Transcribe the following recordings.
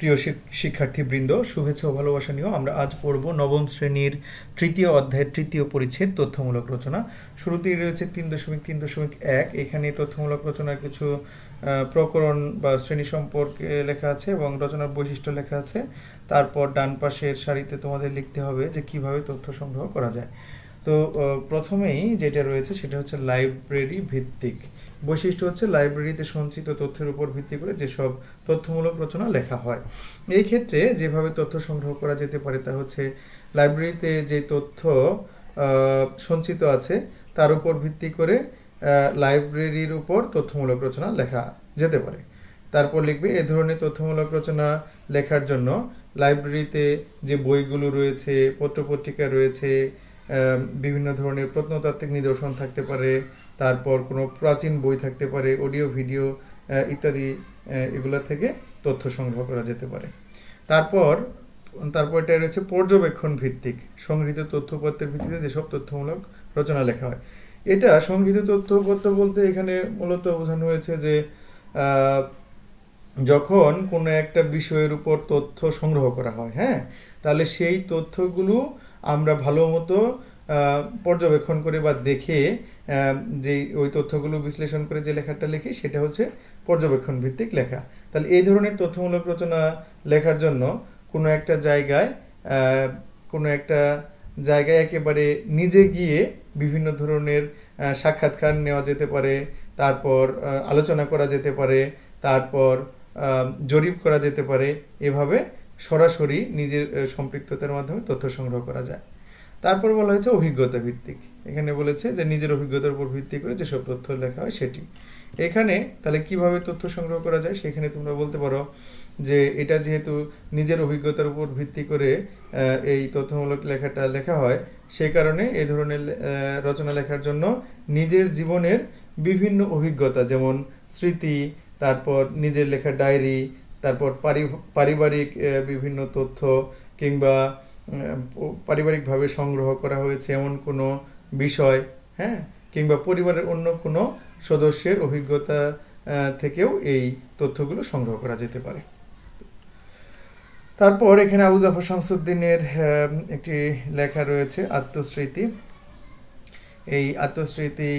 প্রিয় শিক্ষার্থীবৃন্দ, শুভেচ্ছা ও ভালোবাসা নিয়েও আমরা আজ পড়ব নবম শ্রেণীর তৃতীয় অধ্যায়ের তৃতীয় পরিচ্ছেদ তথ্যমূলক রচনা। শুরুতেই রয়েছে 3.3.1। এখানে তথ্যমূলক রচনার কিছু প্রকরণ বা শ্রেণী সম্পর্কে লেখা আছে এবং রচনার বৈশিষ্ট্য লেখা আছে। তারপর ডান পাশের সারিতে তোমাদের লিখতে হবে যে কিভাবে তথ্য সংগ্রহ করা যায়। তো প্রথমেই যেটা রয়েছে সেটা হচ্ছে লাইব্রেরি ভিত্তিক। বৈশিষ্ট্য হচ্ছে লাইব্রেরিতে সঞ্চিত তথ্যের উপর ভিত্তি করে যেসব তথ্যমূলক রচনা লেখা হয়। এই ক্ষেত্রে যেভাবে তথ্য সংগ্রহ করা যেতে পারে তা হচ্ছে লাইব্রেরিতে যে তথ্য সঞ্চিত আছে তার উপর ভিত্তি করে লাইব্রেরির উপর তথ্যমূলক রচনা লেখা যেতে পারে। তারপর লিখবে এ ধরনের তথ্যমূলক রচনা লেখার জন্য লাইব্রেরিতে যে বইগুলো রয়েছে, পত্রপত্রিকা রয়েছে, বিভিন্ন ধরনের প্রত্নতাত্ত্বিক নিদর্শন থাকতে পারে, তারপর কোনো প্রাচীন বই থাকতে পারে, অডিও ভিডিও ইত্যাদি, এগুলো থেকে তথ্য সংগ্রহ করা যেতে পারে। তারপর এটা রয়েছে পর্যবেক্ষণ ভিত্তিক। সংগৃহীত তথ্যপত্রের ভিত্তিতে যেসব তথ্যমূলক রচনা লেখা হয়। এটা সংগৃহীত তথ্যপত্র বলতে এখানে মূলত বোঝানো হয়েছে যে যখন কোনো একটা বিষয়ের উপর তথ্য সংগ্রহ করা হয়, হ্যাঁ, তাহলে সেই তথ্যগুলো আমরা ভালো মতো পর্যবেক্ষণ করে বা দেখে যে ওই তথ্যগুলো বিশ্লেষণ করে যে লেখাটা লিখি সেটা হচ্ছে পর্যবেক্ষণ ভিত্তিক লেখা। তাহলে এই ধরনের তথ্যমূলক রচনা লেখার জন্য কোনো একটা জায়গায় একেবারে নিজে গিয়ে বিভিন্ন ধরনের সাক্ষাৎকার নেওয়া যেতে পারে, তারপর আলোচনা করা যেতে পারে, তারপর জরিপ করা যেতে পারে। এভাবে সরাসরি নিজের সম্পৃক্ততার মাধ্যমে তথ্য সংগ্রহ করা যায়। তারপর বলা হয়েছে অভিজ্ঞতা ভিত্তিক। এখানে বলেছে যে নিজের অভিজ্ঞতার উপর ভিত্তি করে যেসব তথ্য লেখা হয় সেটি। এখানে তাহলে কিভাবে তথ্য সংগ্রহ করা যায় সেখানে তোমরা বলতে পারো যে এটা যেহেতু নিজের অভিজ্ঞতার উপর ভিত্তি করে এই তথ্যমূলক লেখাটা লেখা হয়, সেই কারণে এই ধরনের রচনা লেখার জন্য নিজের জীবনের বিভিন্ন অভিজ্ঞতা, যেমন স্মৃতি, তারপর নিজের লেখা ডায়েরি, তারপর পারিবারিক বিভিন্ন তথ্য, কিংবা পারিবারিকভাবে সংগ্রহ করা হয়েছে এমন কোনো বিষয়, হ্যাঁ, কিংবা পরিবারের অন্য কোনো সদস্যের অভিজ্ঞতা থেকেও এই তথ্যগুলো সংগ্রহ করা যেতে পারে। তারপর এখানে আবু জাফর শামসুদ্দিনের একটি লেখা রয়েছে আত্মস্মৃতি। এই আত্মস্মৃতি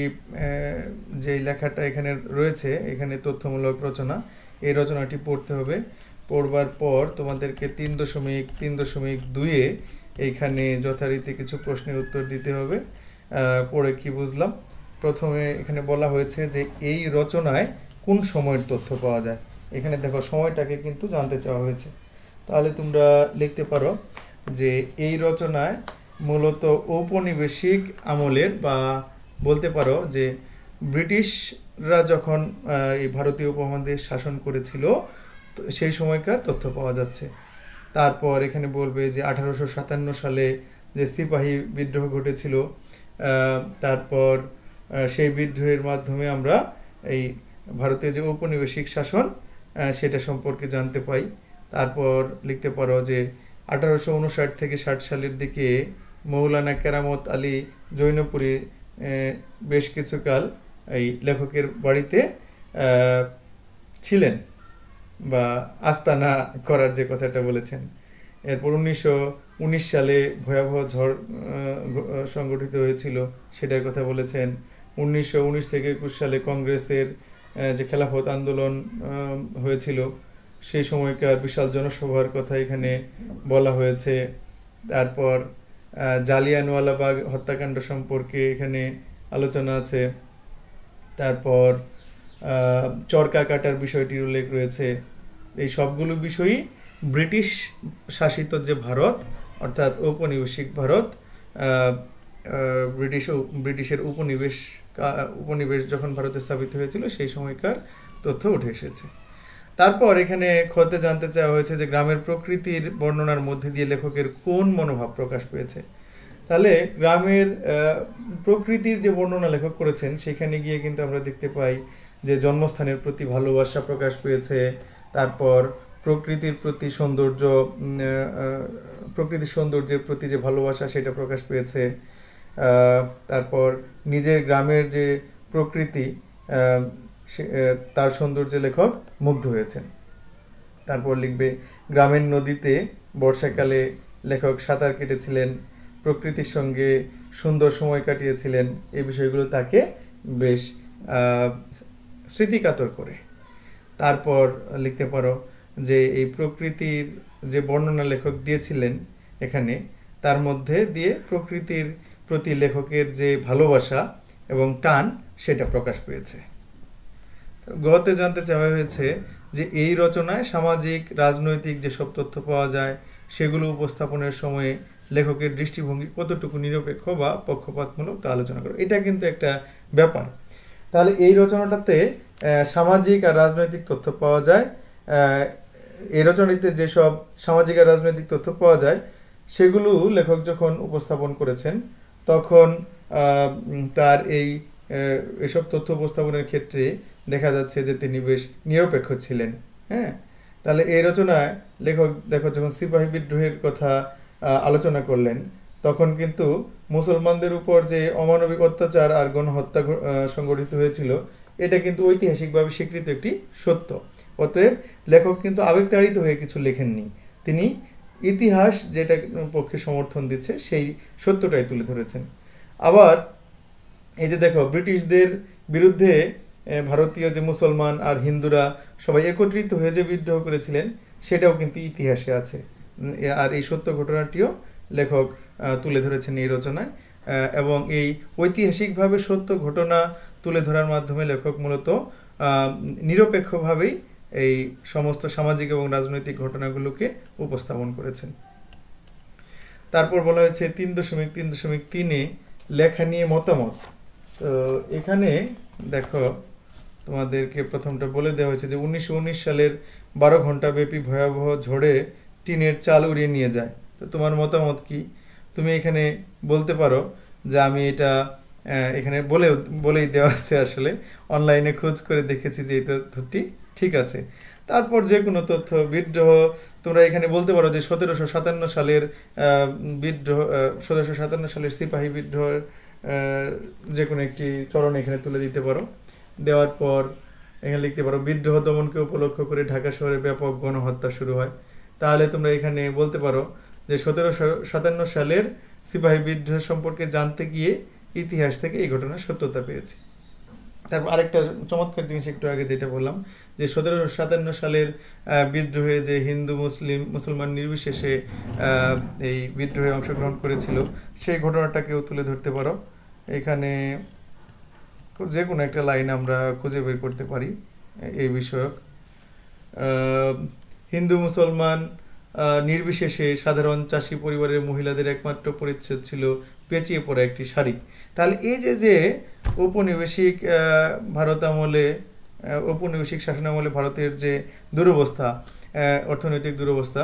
যে লেখাটা এখানে রয়েছে, এখানে তথ্যমূলক রচনা, এই রচনাটি পড়তে হবে। পড়বার পর তোমাদেরকে 3.3.2-এ এইখানে যথারীতি কিছু প্রশ্নের উত্তর দিতে হবে। পড়ে কি বুঝলাম? প্রথমে এখানে বলা হয়েছে যে এই রচনায় কোন সময়ের তথ্য পাওয়া যায়। এখানে দেখো সময়টাকে কিন্তু জানতে চাওয়া হয়েছে। তাহলে তোমরা লিখতে পারো যে এই রচনায় মূলত ঔপনিবেশিক আমলের, বা বলতে পারো যে ব্রিটিশরা যখন এই ভারতীয় উপমহাদেশ শাসন করেছিল সেই সময়কার তথ্য পাওয়া যাচ্ছে। তারপর এখানে বলবে যে 1857 সালে যে সিপাহী বিদ্রোহ ঘটেছিল, তারপর সেই বিদ্রোহের মাধ্যমে আমরা এই ভারতের যে ঔপনিবেশিক শাসন সেটা সম্পর্কে জানতে পাই। তারপর লিখতে পারো যে 1859 থেকে 60 সালের দিকে মৌলানা কেরামত আলী জৈনপুরী বেশ কিছুকাল এই লেখকের বাড়িতে ছিলেন, বা আস্তানা করার যে কথাটা বলেছেন। এরপর 1919 সালে ভয়াবহ ঝড় সংগঠিত হয়েছিল সেটার কথা বলেছেন। 1919 থেকে 21 সালে কংগ্রেসের যে খেলাফত আন্দোলন হয়েছিল সেই সময়কার বিশাল জনসভার কথা এখানে বলা হয়েছে। তারপর জালিয়ানওয়ালাবাগ হত্যাকাণ্ড সম্পর্কে এখানে আলোচনা আছে। তারপর চরকা কাটার বিষয়টির উল্লেখ রয়েছে। এই সবগুলো বিষয়ই ব্রিটিশ শাসিত যে ভারত, অর্থাৎ ঔপনিবেশিক ভারত, ব্রিটিশের উপনিবেশ যখন ভারতে স্থাপিত হয়েছিল সেই সময়কার তথ্য উঠে এসেছে। তারপর এখানে খতে জানতে চাওয়া হয়েছে যে গ্রামের প্রকৃতির বর্ণনার মধ্যে দিয়ে লেখকের কোন মনোভাব প্রকাশ পেয়েছে। তাহলে গ্রামের প্রকৃতির যে বর্ণনা লেখক করেছেন সেখানে গিয়ে কিন্তু আমরা দেখতে পাই যে জন্মস্থানের প্রতি ভালোবাসা প্রকাশ পেয়েছে, তারপর প্রকৃতির সৌন্দর্যের প্রতি যে ভালোবাসা সেটা প্রকাশ পেয়েছে, তারপর নিজের গ্রামের যে প্রকৃতি তার সৌন্দর্যে লেখক মুগ্ধ হয়েছেন। তারপর লিখবে গ্রামের নদীতে বর্ষাকালে লেখক সাঁতার কেটেছিলেন, প্রকৃতির সঙ্গে সুন্দর সময় কাটিয়েছিলেন। এই বিষয়গুলো তাকে বেশ স্মৃতিকাতর করে। তারপর লিখতে পারো যে এই প্রকৃতির যে বর্ণনা লেখক দিয়েছিলেন এখানে, তার মধ্যে দিয়ে প্রকৃতির প্রতি লেখকের যে ভালোবাসা এবং টান সেটা প্রকাশ পেয়েছে। গতে জানতে চাওয়া হয়েছে যে এই রচনায় সামাজিক রাজনৈতিক যেসব তথ্য পাওয়া যায় সেগুলো উপস্থাপনের সময়ে লেখকের দৃষ্টিভঙ্গি কতটুকু নিরপেক্ষ বা পক্ষপাতমূলক তা আলোচনা করো। এটা কিন্তু একটা ব্যাপার। তাহলে এই রচনাটাতে সামাজিক আর রাজনৈতিক তথ্য পাওয়া যায়। এই রচনাটিতে যেসব সামাজিক আর রাজনৈতিক তথ্য পাওয়া যায় সেগুলো লেখক যখন উপস্থাপন করেছেন তখন তার এসব তথ্য উপস্থাপনের ক্ষেত্রে দেখা যাচ্ছে যে তিনি বেশ নিরপেক্ষ ছিলেন। হ্যাঁ, তাহলে এই রচনায় লেখক দেখো যখন সিপাহী বিদ্রোহের কথা আলোচনা করলেন তখন কিন্তু মুসলমানদের উপর যে অমানবিক অত্যাচার আর গণহত্যা সংগঠিত হয়েছিল এটা কিন্তু ঐতিহাসিকভাবে স্বীকৃত একটি সত্য। অতএব লেখক কিন্তু আবেগতাড়িত হয়ে কিছু লেখেননি, তিনি ইতিহাস যেটা পক্ষে সমর্থন দিচ্ছে সেই সত্যটাই তুলে ধরেছেন। আবার এই যে দেখো ব্রিটিশদের বিরুদ্ধে ভারতীয় যে মুসলমান আর হিন্দুরা সবাই একত্রিত হয়ে যে বিদ্রোহ করেছিলেন সেটাও কিন্তু ইতিহাসে আছে, আর এই সত্য ঘটনাটিও লেখক তুলে ধরেছেন এই রচনায়। এবং এই ঐতিহাসিকভাবে সত্য ঘটনা তুলে ধরার মাধ্যমে লেখক মূলত নিরপেক্ষভাবেই এই সমস্ত সামাজিক এবং রাজনৈতিক ঘটনাগুলোকে উপস্থাপন করেছেন। তারপর বলা হয়েছে 3.3.3 লেখা নিয়ে মতামত। তো এখানে দেখো তোমাদেরকে প্রথমটা বলে দেওয়া হয়েছে যে 1919 সালের 12 ঘন্টা ব্যাপী ভয়াবহ ঝড়ে টিনের চাল উড়িয়ে নিয়ে যায়। তো তোমার মতামত কি? তুমি এখানে বলতে পারো যে আমি এটা এখানে বলেই দেওয়া আছে, আসলে অনলাইনে খোঁজ করে দেখেছি যে এই তথ্যটি ঠিক আছে। তারপর যে কোনো তথ্য বিদ্রোহ তোমরা এখানে বলতে পারো যে 1757 সালের বিদ্রোহ, 1757 সালের সিপাহী বিদ্রোহের যে কোনো একটি চরণ এখানে তুলে দিতে পারো। দেওয়ার পর এখানে লিখতে পারো বিদ্রোহ দমনকে উপলক্ষ করে ঢাকা শহরে ব্যাপক গণহত্যা শুরু হয়। তাহলে তোমরা এখানে বলতে পারো যে 1757 সালের সিপাহী বিদ্রোহ সম্পর্কে জানতে গিয়ে ইতিহাস থেকে এই ঘটনার সত্যতা পেয়েছি। তারপর আরেকটা চমৎকার জিনিস একটু আগে যেটা বললাম যে 1757 সালের বিদ্রোহে যে হিন্দু মুসলমান নির্বিশেষে এই বিদ্রোহে অংশগ্রহণ করেছিল সেই ঘটনাটাকেও তুলে ধরতে পারো। এখানে যে কোনো একটা লাইন আমরা খুঁজে বের করতে পারি এই বিষয়ক। হিন্দু মুসলমান নির্বিশেষে সাধারণ চাষি পরিবারের মহিলাদের একমাত্র পরিচ্ছদ ছিল পেঁচিয়ে পড়া একটি শাড়ি। তাহলে এই যে ঔপনিবেশিক ভারত আমলে, ঔপনিবেশিক শাসনামলে ভারতের যে দুরবস্থা, অর্থনৈতিক দুরবস্থা,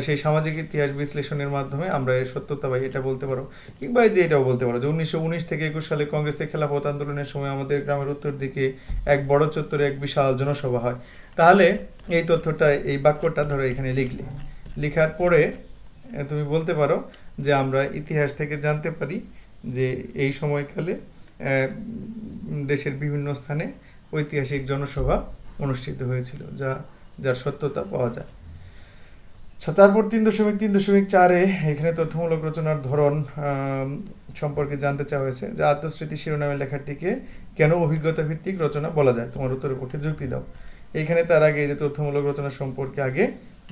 সেই সামাজিক ইতিহাস বিশ্লেষণের মাধ্যমে আমরা এর সত্যতা পাই, এটা বলতে পারো। কিংবা যে এটাও বলতে পারো যে 1919 থেকে 21 সালে কংগ্রেসের খেলাফত আন্দোলনের সময় আমাদের গ্রামের উত্তর দিকে এক বড় চত্বরে এক বিশাল জনসভা হয়। তাহলে এই তথ্যটা, এই বাক্যটা ধরো এখানে লিখার পরে তুমি বলতে পারো যে আমরা ইতিহাস থেকে জানতে পারি যে এই সময়কালে দেশের বিভিন্ন স্থানে ঐতিহাসিক জনসভা অনুষ্ঠিত হয়েছিল, যার সত্যতা পাওয়া যায়। তারপর 3.3.4 এখানে তথ্যমূলক রচনার ধরন সম্পর্কে জানতে চাওয়া হয়েছে যে আত্মস্মৃতি শিরোনামের লেখাটিকে কেন অভিজ্ঞতা ভিত্তিক রচনা বলা যায়, তোমার উত্তরের পক্ষে যুক্তি দাও। এইখানে তার আগে যে তথ্যমূলক রচনা সম্পর্কে আগে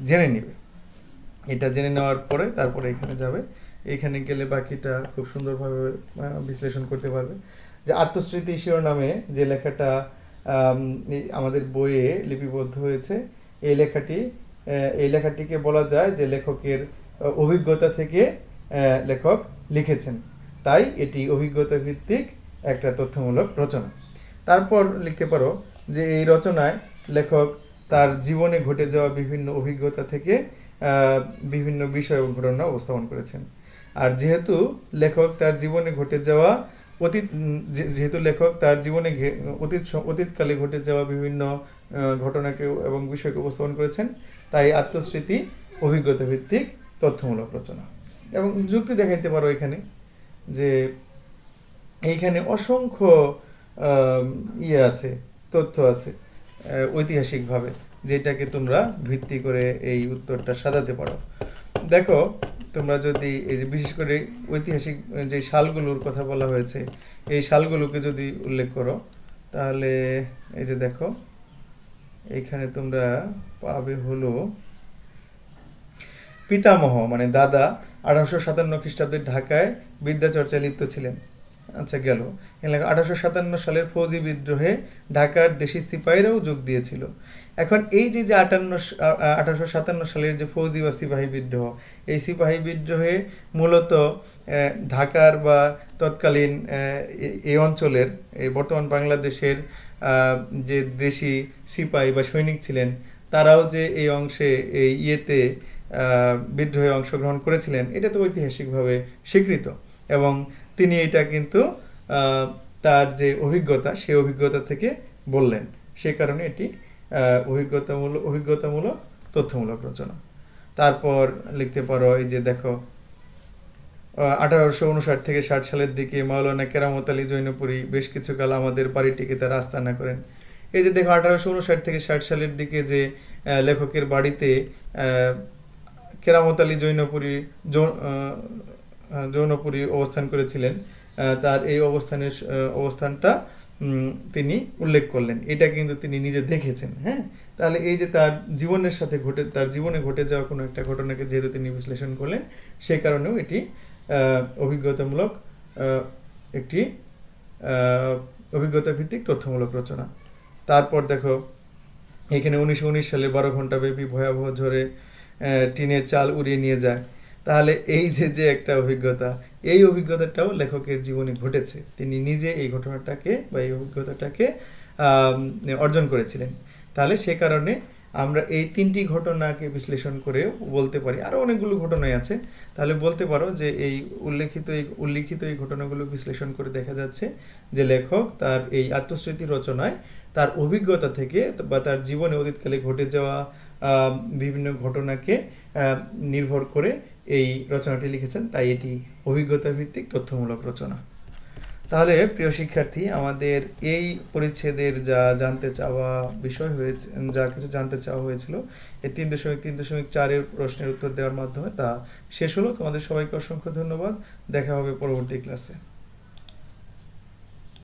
জেনে নিবে, এটা জেনে নেওয়ার পরে তারপরে এখানে যাবে। এইখানে গেলে বাকিটা খুব সুন্দরভাবে বিশ্লেষণ করতে পারবে। যে আত্মস্মৃতি শিরোনামে যে লেখাটা আমাদের বইয়ে লিপিবদ্ধ হয়েছে এই লেখাটিকে বলা যায় যে লেখকের অভিজ্ঞতা থেকে লেখক লিখেছেন, তাই এটি অভিজ্ঞতা ভিত্তিক একটা তথ্যমূলক রচনা। তারপর লিখতে পারো যে এই রচনায় লেখক তার জীবনে ঘটে যাওয়া বিভিন্ন অভিজ্ঞতা থেকে বিভিন্ন বিষয় এবং ঘটনা উপস্থাপন করেছেন। আর যেহেতু লেখক তার জীবনে অতীতকালে ঘটে যাওয়া বিভিন্ন ঘটনাকে এবং বিষয়কে উপস্থাপন করেছেন, তাই আত্মস্মৃতি অভিজ্ঞতা ভিত্তিক তথ্যমূলক রচনা। এবং যুক্তি দেখাইতে পারো এখানে যে এইখানে অসংখ্য তথ্য আছে ঐতিহাসিকভাবে, যেটাকে তোমরা ভিত্তি করে এই উত্তরটা সাজাতে পারো। দেখো তোমরা যদি এই যে বিশেষ করে ঐতিহাসিক যে সালগুলোর কথা বলা হয়েছে এই সালগুলোকে যদি উল্লেখ করো তাহলে এই যে দেখো এখানে তোমরা পাবে হলো পিতামহ মানে দাদা 1857 খ্রিস্টাব্দে ঢাকায় বিদ্যাচর্চায় লিপ্ত ছিলেন। আচ্ছা গেল 1857 সালের ফৌজি বিদ্রোহে ঢাকার দেশি সিপাহীরাও যোগ দিয়েছিল। এখন এই যে 1857 সালের যে ফৌজি বা সিপাহী বিদ্রোহ, এই সিপাহী বিদ্রোহে মূলত ঢাকার বা তৎকালীন এই অঞ্চলের এই বর্তমান বাংলাদেশের যে দেশি সিপাহী বা সৈনিক ছিলেন তারাও যে এই অংশে এই ইয়েতে বিদ্রোহে অংশগ্রহণ করেছিলেন এটা তো ঐতিহাসিকভাবে স্বীকৃত। এবং তিনি এটা কিন্তু তার যে অভিজ্ঞতা সেই অভিজ্ঞতা থেকে বললেন, সে কারণে এটি অভিজ্ঞতামূলক তথ্যমূলক রচনা। তারপর লিখতে পারো এই যে দেখো 1859 থেকে 60 সালের দিকে মাওলানা কেরামত আলী জৈনপুরী বেশ কিছুকাল আমাদের বাড়িটিকে তার আস্তানা করেন। এই যে দেখো 1859 থেকে 60 সালের দিকে যে লেখকের বাড়িতে কেরামত আলী জৈনপুরী অবস্থান করেছিলেন, তার এই অবস্থানটা তিনি উল্লেখ করলেন, এটা কিন্তু তিনি নিজে দেখেছেন। হ্যাঁ, তাহলে এই যে তার জীবনে ঘটে যাওয়া কোনো একটা ঘটনাকে যেহেতু তিনি বিশ্লেষণ করলেন সেই কারণেও এটি অভিজ্ঞতামূলক একটি অভিজ্ঞতা ভিত্তিক তথ্যমূলক রচনা। তারপর দেখো এখানে 1919 সালে 12 ঘন্টা ব্যাপী ভয়াবহ ঝড়ে টিনের চাল উড়িয়ে নিয়ে যায়। তাহলে এই যে একটা অভিজ্ঞতা, এই অভিজ্ঞতাটাও লেখকের জীবনে ঘটেছে, তিনি নিজে এই ঘটনাটাকে বা এই অভিজ্ঞতাটাকে অর্জন করেছিলেন। তাহলে সে কারণে আমরা এই 3টি ঘটনাকে বিশ্লেষণ করে বলতে পারি, আরও অনেকগুলো ঘটনাই আছে, তাহলে বলতে পারো যে এই উল্লিখিত এই ঘটনাগুলো বিশ্লেষণ করে দেখা যাচ্ছে যে লেখক তার এই আত্মস্মৃতি রচনায় তার অভিজ্ঞতা থেকে বা তার জীবনে অতীতকালে ঘটে যাওয়া বিভিন্ন ঘটনাকে নির্ভর করে এই রচনাটি লিখেছেন, তাই এটি অভিজ্ঞতা ভিত্তিক তথ্যমূলক রচনা। তাহলে প্রিয় শিক্ষার্থী, আমাদের এই পরিচ্ছেদের যা জানতে চাওয়া বিষয় হয়েছে, যা কিছু জানতে চাওয়া হয়েছিল এই 3.3.4 প্রশ্নের উত্তর দেওয়ার মাধ্যমে তা শেষ হলো। তোমাদের সবাইকে অসংখ্য ধন্যবাদ, দেখা হবে পরবর্তী ক্লাসে।